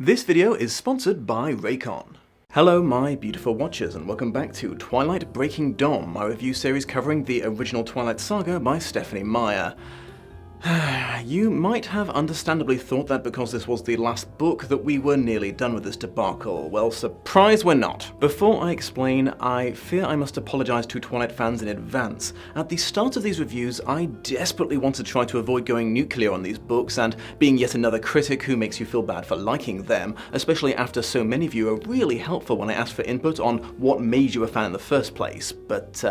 This video is sponsored by Raycon. Hello my beautiful watchers and welcome back to Twilight Breaking Dawn, my review series covering the original Twilight saga by Stephenie Meyer. You might have understandably thought that because this was the last book that we were nearly done with this debacle. Well, surprise, we're not. Before I explain, I fear I must apologize to Twilight fans in advance. At the start of these reviews, I desperately want to try to avoid going nuclear on these books and being yet another critic who makes you feel bad for liking them, especially after so many of you were really helpful when I asked for input on what made you a fan in the first place. But,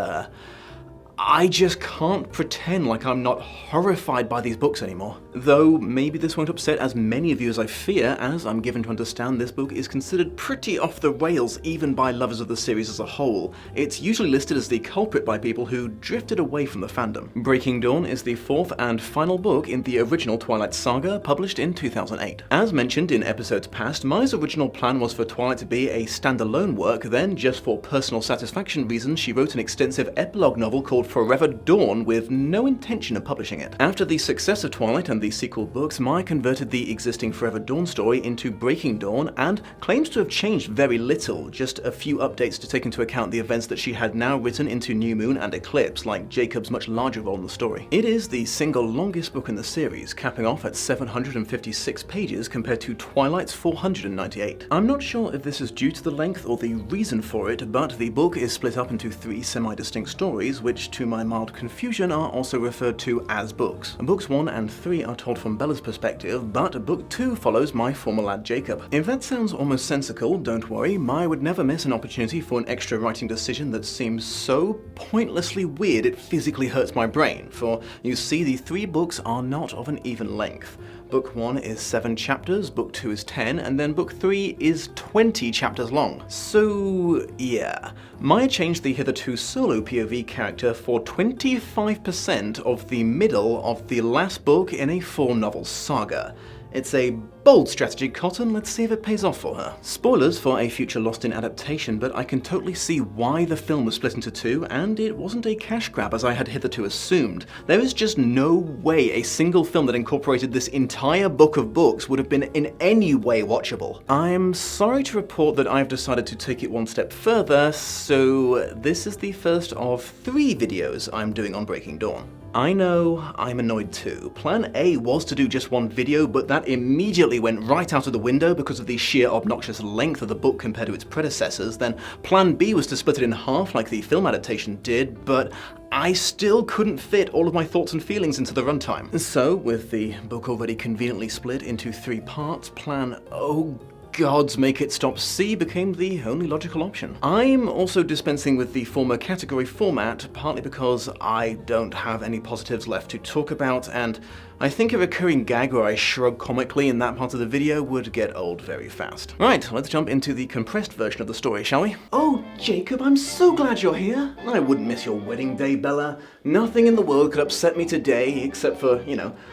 I just can't pretend like I'm not horrified by these books anymore. Though maybe this won't upset as many of you as I fear, as I'm given to understand this book is considered pretty off the rails even by lovers of the series as a whole. It's usually listed as the culprit by people who drifted away from the fandom. Breaking Dawn is the fourth and final book in the original Twilight saga, published in 2008. As mentioned in episodes past, Meyer's original plan was for Twilight to be a standalone work, then just for personal satisfaction reasons she wrote an extensive epilogue novel called Forever Dawn with no intention of publishing it. After the success of Twilight and the sequel books, Meyer converted the existing Forever Dawn story into Breaking Dawn and claims to have changed very little, just a few updates to take into account the events that she had now written into New Moon and Eclipse, like Jacob's much larger role in the story. It is the single longest book in the series, capping off at 756 pages compared to Twilight's 498. I'm not sure if this is due to the length or the reason for it, but the book is split up into three semi-distinct stories, which to my mild confusion are also referred to as books. Books 1 and 3 are told from Bella's perspective, but book 2 follows my former lad Jacob. If that sounds almost sensical, don't worry, Meyer would never miss an opportunity for an extra writing decision that seems so pointlessly weird it physically hurts my brain, for you see the three books are not of an even length. Book 1 is 7 chapters, book 2 is 10, and then book 3 is 20 chapters long. So yeah, Meyer changed the hitherto solo POV character for 25% of the middle of the last book in a 4-novel saga. It's a bold strategy, Cotton. Let's see if it pays off for her. Spoilers for a future Lost in adaptation, but I can totally see why the film was split into two, and it wasn't a cash grab as I had hitherto assumed. There is just no way a single film that incorporated this entire book of books would have been in any way watchable. I'm sorry to report that I've decided to take it one step further, so this is the first of 3 videos I'm doing on Breaking Dawn. I know, I'm annoyed too. Plan A was to do just one video, but that immediately went right out of the window because of the sheer obnoxious length of the book compared to its predecessors. Then Plan B was to split it in half like the film adaptation did, but I still couldn't fit all of my thoughts and feelings into the runtime. So, with the book already conveniently split into 3 parts, Plan oh God's Make It Stop C became the only logical option. I'm also dispensing with the former category format, partly because I don't have any positives left to talk about, and I think a recurring gag where I shrug comically in that part of the video would get old very fast. Right, let's jump into the compressed version of the story, shall we? Oh, Jacob, I'm so glad you're here. I wouldn't miss your wedding day, Bella. Nothing in the world could upset me today, except for,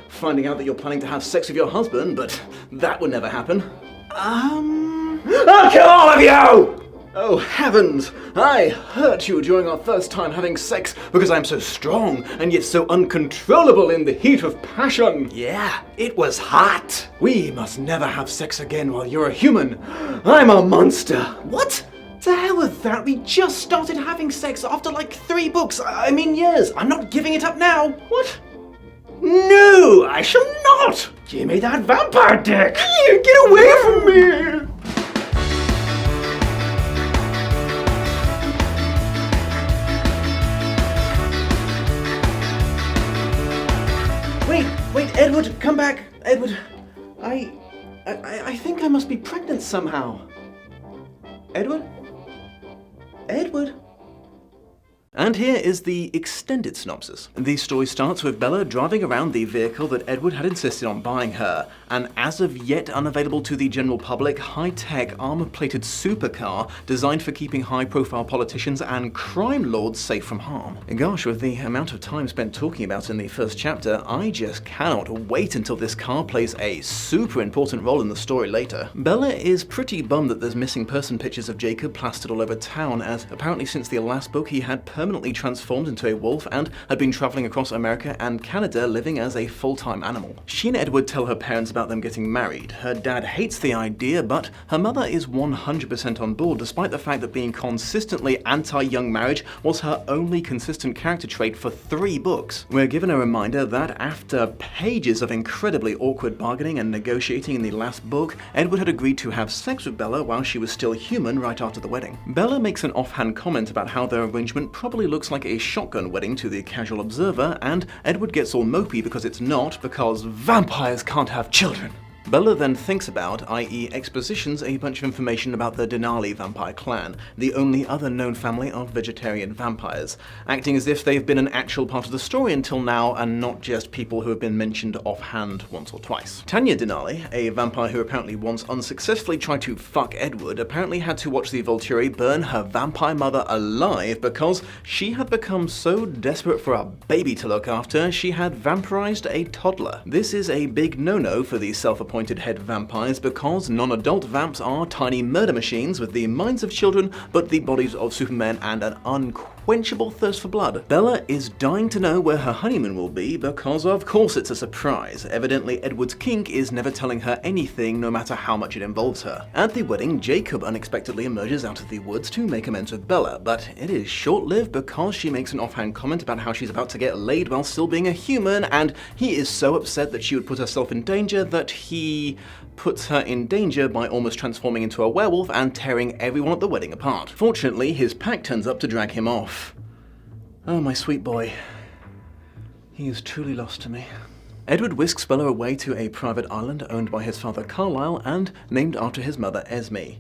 finding out that you're planning to have sex with your husband, but that would never happen. I'll kill all of you! Oh heavens, I hurt you during our first time having sex because I'm so strong and yet so uncontrollable in the heat of passion. Yeah, it was hot. We must never have sex again while you're a human. I'm a monster. What? To hell with that, we just started having sex after like 3 books, years. I'm not giving it up now. What? No, I shall not! Give me that vampire dick! Get away from me! Wait, Edward, come back. Edward, I think I must be pregnant somehow. Edward? Edward? And here is the extended synopsis. The story starts with Bella driving around the vehicle that Edward had insisted on buying her, an as of yet unavailable to the general public, high-tech, armor-plated supercar designed for keeping high-profile politicians and crime lords safe from harm. Gosh, with the amount of time spent talking about in the first chapter, I just cannot wait until this car plays a super important role in the story later. Bella is pretty bummed that there's missing person pictures of Jacob plastered all over town, as apparently since the last book he had permanently transformed into a wolf and had been traveling across America and Canada living as a full-time animal. She and Edward tell her parents about them getting married. Her dad hates the idea, but her mother is 100% on board, despite the fact that being consistently anti-young marriage was her only consistent character trait for 3 books. We're given a reminder that after pages of incredibly awkward bargaining and negotiating in the last book, Edward had agreed to have sex with Bella while she was still human right after the wedding. Bella makes an offhand comment about how their arrangement probably looks like a shotgun wedding to the casual observer, and Edward gets all mopey because it's not, because vampires can't have children. Bella then thinks about, i.e. expositions, a bunch of information about the Denali vampire clan, the only other known family of vegetarian vampires, acting as if they've been an actual part of the story until now and not just people who have been mentioned offhand once or twice. Tanya Denali, a vampire who apparently once unsuccessfully tried to fuck Edward, apparently had to watch the Volturi burn her vampire mother alive because she had become so desperate for a baby to look after, she had vampirized a toddler. This is a big no-no for the self-appointed head vampires because non-adult vamps are tiny murder machines with the minds of children but the bodies of supermen and an unquenchable thirst for blood. Bella is dying to know where her honeymoon will be because of course it's a surprise. Evidently Edward's kink is never telling her anything no matter how much it involves her. At the wedding, Jacob unexpectedly emerges out of the woods to make amends with Bella, but it is short-lived because she makes an offhand comment about how she's about to get laid while still being a human, and he is so upset that she would put herself in danger that he puts her in danger by almost transforming into a werewolf and tearing everyone at the wedding apart. Fortunately, his pack turns up to drag him off. Oh, my sweet boy. He is truly lost to me. Edward whisks Bella away to a private island owned by his father Carlisle and named after his mother Esme.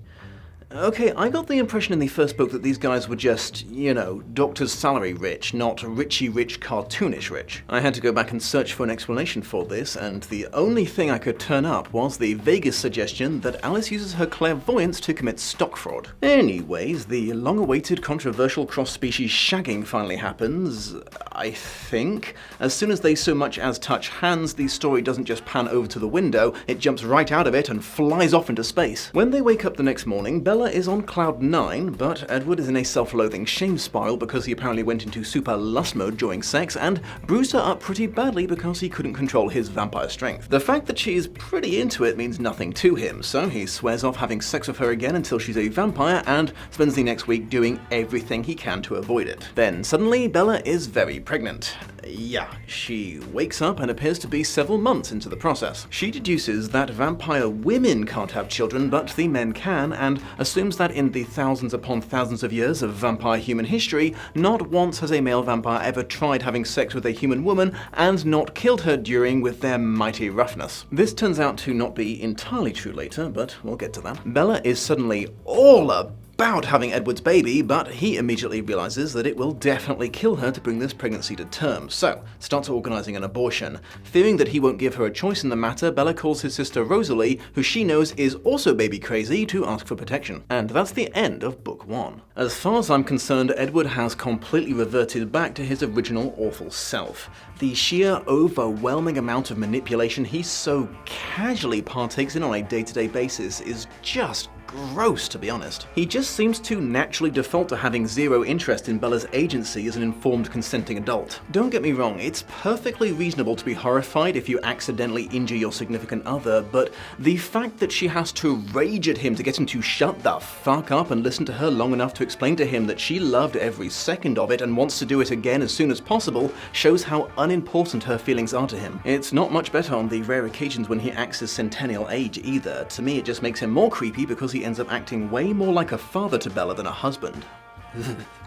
Okay, I got the impression in the first book that these guys were just, you know, doctor's salary rich, not richy rich, cartoonish rich. I had to go back and search for an explanation for this, and the only thing I could turn up was the vaguest suggestion that Alice uses her clairvoyance to commit stock fraud. Anyways, the long-awaited controversial cross-species shagging finally happens, I think. As soon as they so much as touch hands, the story doesn't just pan over to the window, it jumps right out of it and flies off into space. When they wake up the next morning, Bella is on cloud 9, but Edward is in a self-loathing shame spiral because he apparently went into super lust mode during sex and bruised her up pretty badly because he couldn't control his vampire strength. The fact that she is pretty into it means nothing to him, so he swears off having sex with her again until she's a vampire and spends the next week doing everything he can to avoid it. Then suddenly Bella is very pregnant. Yeah, she wakes up and appears to be several months into the process. She deduces that vampire women can't have children, but the men can, and assumes that in the thousands upon thousands of years of vampire human history, not once has a male vampire ever tried having sex with a human woman and not killed her during with their mighty roughness. This turns out to not be entirely true later, but we'll get to that. Bella is suddenly all about having Edward's baby, but he immediately realizes that it will definitely kill her to bring this pregnancy to term, so starts organizing an abortion. Fearing that he won't give her a choice in the matter, Bella calls his sister Rosalie, who she knows is also baby crazy, to ask for protection. And that's the end of book 1. As far as I'm concerned, Edward has completely reverted back to his original awful self. The sheer overwhelming amount of manipulation he so casually partakes in on a day-to-day basis is just gross, to be honest. He just seems to naturally default to having zero interest in Bella's agency as an informed, consenting adult. Don't get me wrong, it's perfectly reasonable to be horrified if you accidentally injure your significant other, but the fact that she has to rage at him to get him to shut the fuck up and listen to her long enough to explain to him that she loved every second of it and wants to do it again as soon as possible shows how unimportant her feelings are to him. It's not much better on the rare occasions when he acts his centennial age either. To me, it just makes him more creepy because he ends up acting way more like a father to Bella than a husband.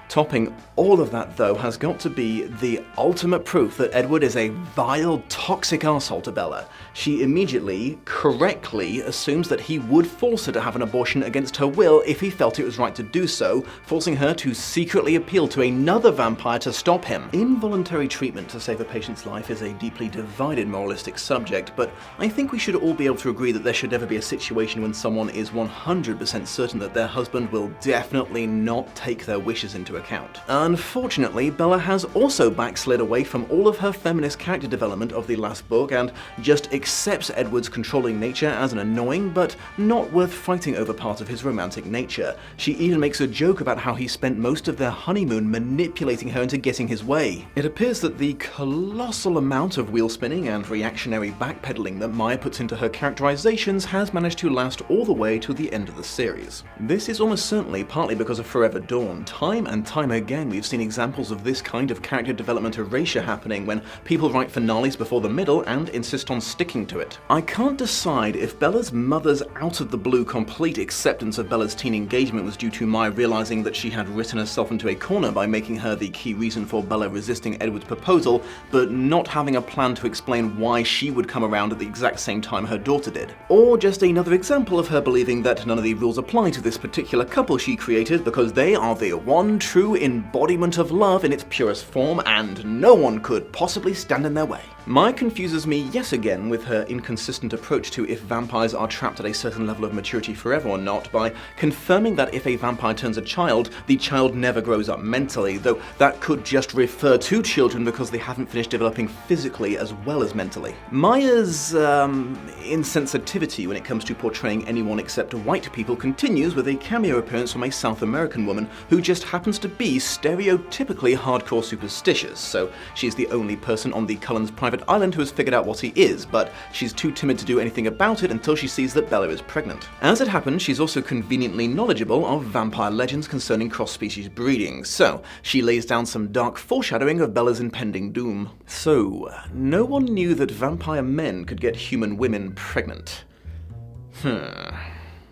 Topping all of that, though, has got to be the ultimate proof that Edward is a vile, toxic arsehole to Bella. She immediately, correctly, assumes that he would force her to have an abortion against her will if he felt it was right to do so, forcing her to secretly appeal to another vampire to stop him. Involuntary treatment to save a patient's life is a deeply divided moralistic subject, but I think we should all be able to agree that there should never be a situation when someone is 100% certain that their husband will definitely not take their wishes into account. Unfortunately, Bella has also backslid away from all of her feminist character development of the last book and just accepts Edward's controlling nature as an annoying but not worth fighting over part of his romantic nature. She even makes a joke about how he spent most of their honeymoon manipulating her into getting his way. It appears that the colossal amount of wheel spinning and reactionary backpedaling that Meyer puts into her characterizations has managed to last all the way to the end of the series. This is almost certainly partly because of Forever Dawn. Time and time again we've seen examples of this kind of character development erasure happening when people write finales before the middle and insist on sticking to it. I can't decide if Bella's mother's out-of-the-blue complete acceptance of Bella's teen engagement was due to Meyer realizing that she had written herself into a corner by making her the key reason for Bella resisting Edward's proposal, but not having a plan to explain why she would come around at the exact same time her daughter did. Or just another example of her believing that none of the rules apply to this particular couple she created because they are the one true embodiment of love in its purest form and no one could possibly stand in their way. Meyer confuses me yet again with her inconsistent approach to if vampires are trapped at a certain level of maturity forever or not by confirming that if a vampire turns a child, the child never grows up mentally, though that could just refer to children because they haven't finished developing physically as well as mentally. Meyer's insensitivity when it comes to portraying anyone except white people continues with a cameo appearance from a South American woman who just happens to be stereotypically hardcore superstitious, so she's the only person on the Cullen's private island who has figured out what he is, but she's too timid to do anything about it until she sees that Bella is pregnant. As it happens, she's also conveniently knowledgeable of vampire legends concerning cross-species breeding, so she lays down some dark foreshadowing of Bella's impending doom. So, no one knew that vampire men could get human women pregnant.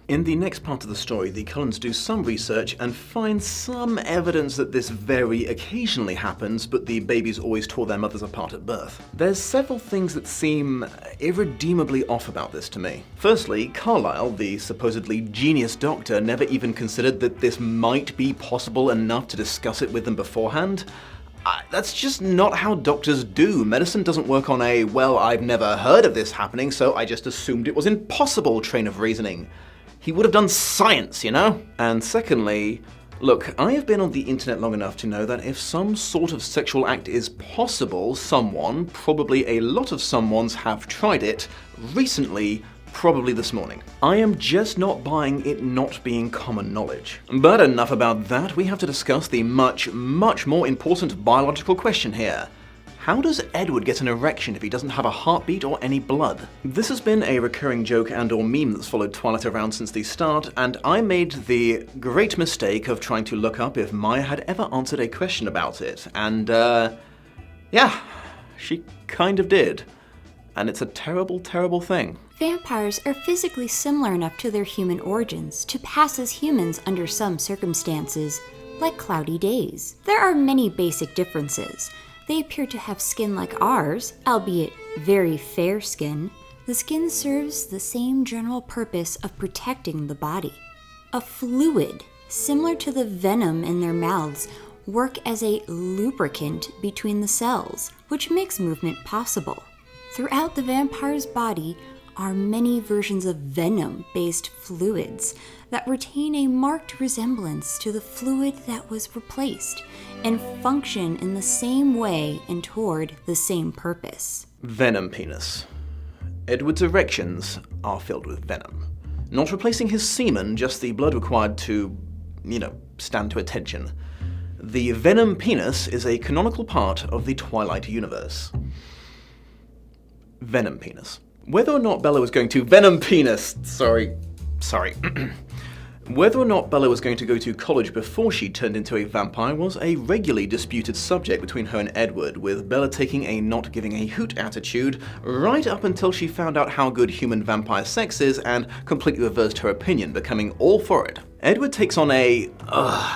In the next part of the story, the Cullens do some research and find some evidence that this very occasionally happens, but the babies always tore their mothers apart at birth. There's several things that seem irredeemably off about this to me. Firstly, Carlisle, the supposedly genius doctor, never even considered that this might be possible enough to discuss it with them beforehand. That's just not how doctors do. Medicine doesn't work on a, well, I've never heard of this happening, so I just assumed it was impossible train of reasoning. He would have done science, you know? And secondly, look, I have been on the internet long enough to know that if some sort of sexual act is possible, someone, probably a lot of someones, have tried it recently, probably this morning. I am just not buying it not being common knowledge. But enough about that, we have to discuss the much, much more important biological question here. How does Edward get an erection if he doesn't have a heartbeat or any blood? This has been a recurring joke and or meme that's followed Twilight around since the start, and I made the great mistake of trying to look up if Meyer had ever answered a question about it, and yeah, she kind of did. And it's a terrible, terrible thing. Vampires are physically similar enough to their human origins to pass as humans under some circumstances, like cloudy days. There are many basic differences. They appear to have skin like ours, albeit very fair skin. The skin serves the same general purpose of protecting the body. A fluid, similar to the venom in their mouths, work as a lubricant between the cells, which makes movement possible. Throughout the vampire's body are many versions of venom-based fluids that retain a marked resemblance to the fluid that was replaced and function in the same way and toward the same purpose. Venom Penis. Edward's erections are filled with venom. Not replacing his semen, just the blood required to, stand to attention. The Venom Penis is a canonical part of the Twilight universe. Venom Penis. Whether or not Bella was going to Venom Penis, sorry. Whether or not Bella was going to go to college before she turned into a vampire was a regularly disputed subject between her and Edward, with Bella taking a not giving a hoot attitude right up until she found out how good human vampire sex is and completely reversed her opinion, becoming all for it. Edward takes on a,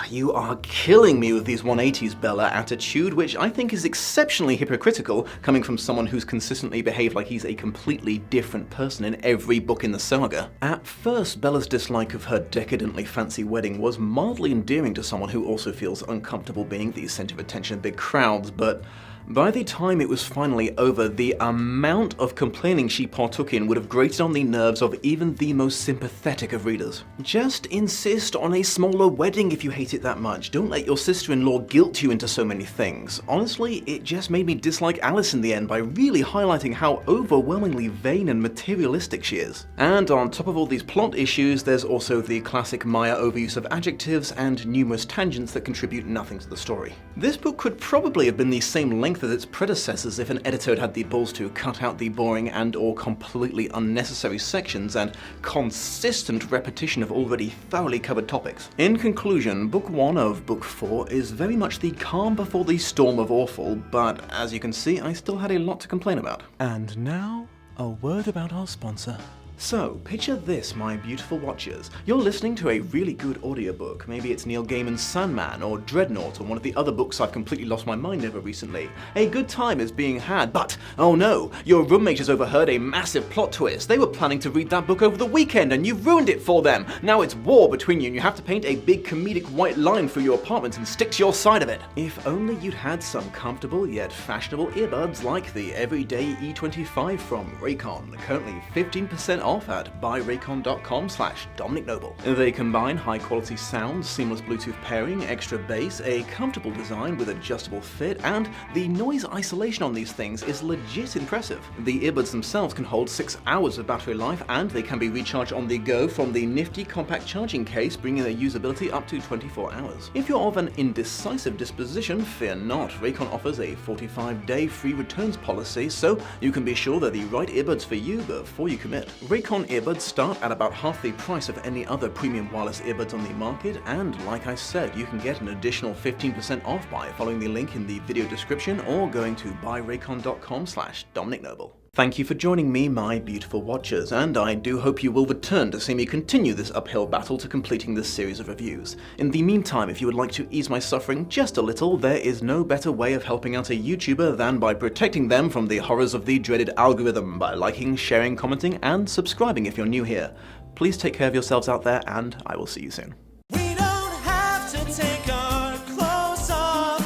you are killing me with these 180s, Bella attitude, which I think is exceptionally hypocritical coming from someone who's consistently behaved like he's a completely different person in every book in the saga. At first, Bella's dislike of her decadently fancy wedding was mildly endearing to someone who also feels uncomfortable being the center of attention in big crowds, but By the time it was finally over, the amount of complaining she partook in would have grated on the nerves of even the most sympathetic of readers. Just insist on a smaller wedding if you hate it that much. Don't let your sister-in-law guilt you into so many things. Honestly, it just made me dislike Alice in the end by really highlighting how overwhelmingly vain and materialistic she is. And on top of all these plot issues, there's also the classic Meyer overuse of adjectives and numerous tangents that contribute nothing to the story. This book could probably have been the same length as its predecessors if an editor had had the balls to cut out the boring and or completely unnecessary sections and consistent repetition of already thoroughly covered topics. In conclusion, Book 1 of Book 4 is very much the calm before the storm of awful, but as you can see, I still had a lot to complain about. And now, a word about our sponsor. So, picture this, my beautiful watchers. You're listening to a really good audiobook. Maybe it's Neil Gaiman's Sandman, or Dreadnought, or one of the other books I've completely lost my mind over recently. A good time is being had, but, oh no, your roommate has overheard a massive plot twist. They were planning to read that book over the weekend, and you've ruined it for them. Now it's war between you, and you have to paint a big comedic white line through your apartment and stick to your side of it. If only you'd had some comfortable yet fashionable earbuds like the Everyday E25 from Raycon, currently 15% off at buyraycon.com/Dominic Noble. They combine high-quality sound, seamless Bluetooth pairing, extra bass, a comfortable design with adjustable fit, and the noise isolation on these things is legit impressive. The earbuds themselves can hold 6 hours of battery life, and they can be recharged on the go from the nifty compact charging case, bringing their usability up to 24 hours. If you're of an indecisive disposition, fear not. Raycon offers a 45-day free returns policy, so you can be sure they're the right earbuds for you before you commit. Raycon earbuds start at about half the price of any other premium wireless earbuds on the market, and like I said, you can get an additional 15% off by following the link in the video description or going to buyraycon.com/Dominic Noble. Thank you for joining me, my beautiful watchers, and I do hope you will return to see me continue this uphill battle to completing this series of reviews. In the meantime, if you would like to ease my suffering just a little, there is no better way of helping out a YouTuber than by protecting them from the horrors of the dreaded algorithm by liking, sharing, commenting, and subscribing if you're new here. Please take care of yourselves out there, and I will see you soon. We don't have to take our clothes off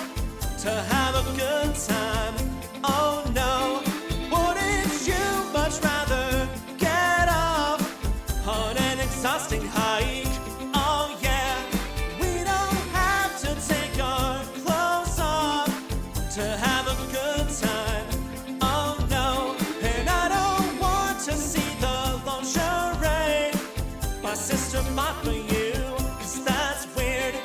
to have a good time. Oh no, wouldn't you much rather get off on an exhausting hike? Oh yeah, we don't have to take our clothes off to have a good time. Oh no, and I don't want to see the lingerie my sister bought for you, 'cause that's weird.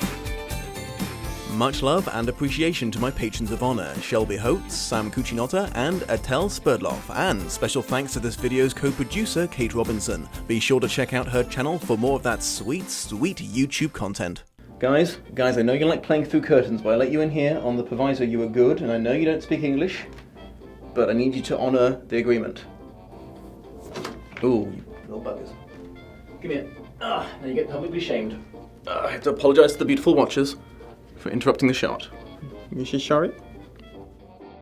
Much love and appreciation to my patrons of honor, Shelby Holtz, Sam Cucinotta, and Atel Spurdloff, and special thanks to this video's co-producer, Kate Robinson. Be sure to check out her channel for more of that sweet, sweet YouTube content. Guys, I know you like playing through curtains, but I let you in here on the proviso you were good, and I know you don't speak English, but I need you to honor the agreement. Ooh, you little buggers. Come here. Now you get publicly shamed. I have to apologize to the beautiful watchers for interrupting the shot. You sorry?